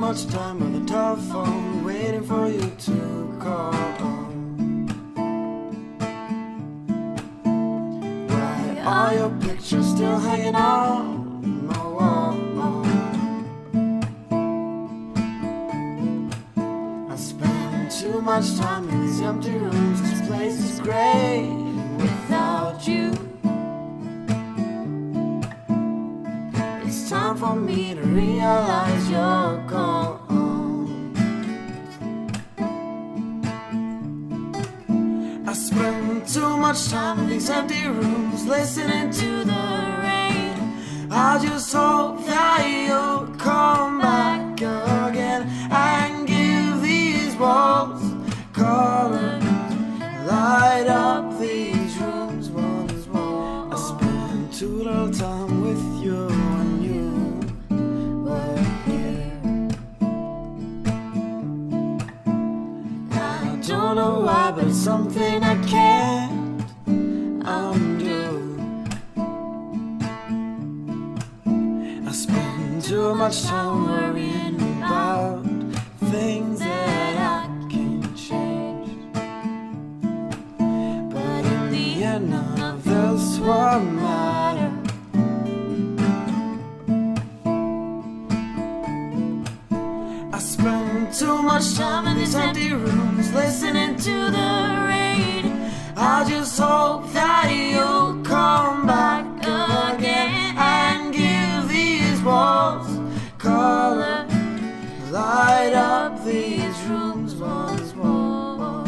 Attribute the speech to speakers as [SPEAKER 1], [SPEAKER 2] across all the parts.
[SPEAKER 1] much time on the telephone, waiting for you to call. Why are your pictures still hanging on my wall? I spend too much time in these empty rooms. This place is great without you. It's time for me to realize you're gone. I spend too much time in these empty rooms, listening to the rain. I just hope that you'll come back again and give these walls color, light up these rooms once more. I spend too little time with you when you were here. I don't know why, but it's something I can't undo. I spend too much time worrying about things that I can't change. But in the end, none of this will matter. I spend too much time in these empty rooms, listening to the rain. I just hope that you'll come back again and give these walls color, light up these rooms once more.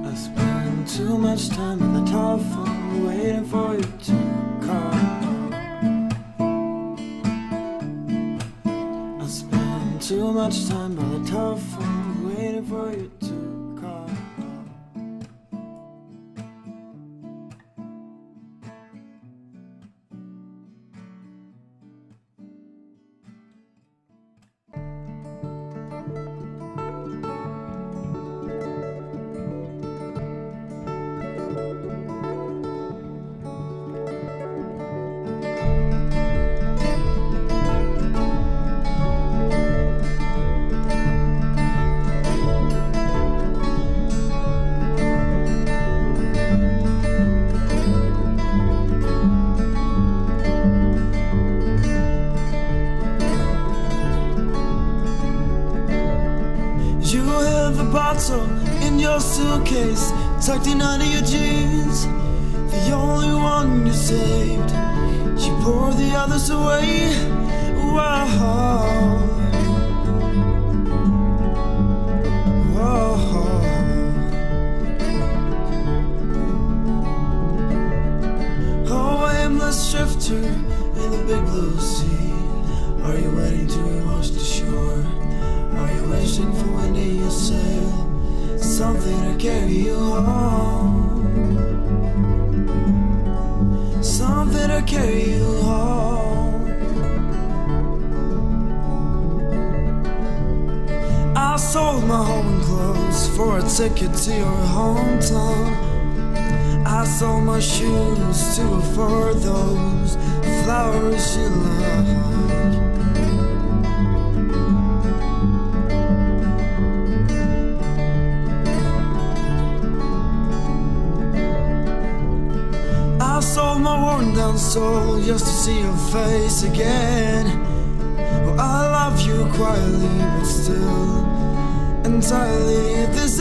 [SPEAKER 1] I spend too much time on the telephone, waiting for you to call. I spend too much time by the telephone, waiting for you to call. You have a bottle in your suitcase, tucked in under your jeans. The only one you saved, you pour the others away. Whoa, whoa. Oh, aimless drifter in the big blue sea. Are you waiting to wash the shore? Are you wishing for one day you'll sail, something to carry you home, something to carry you home? I sold my home and clothes for a ticket to your hometown. I sold my shoes to afford those flowers you like. I sold my worn down soul just to see your face again. Well, I love you quietly, but still entirely. This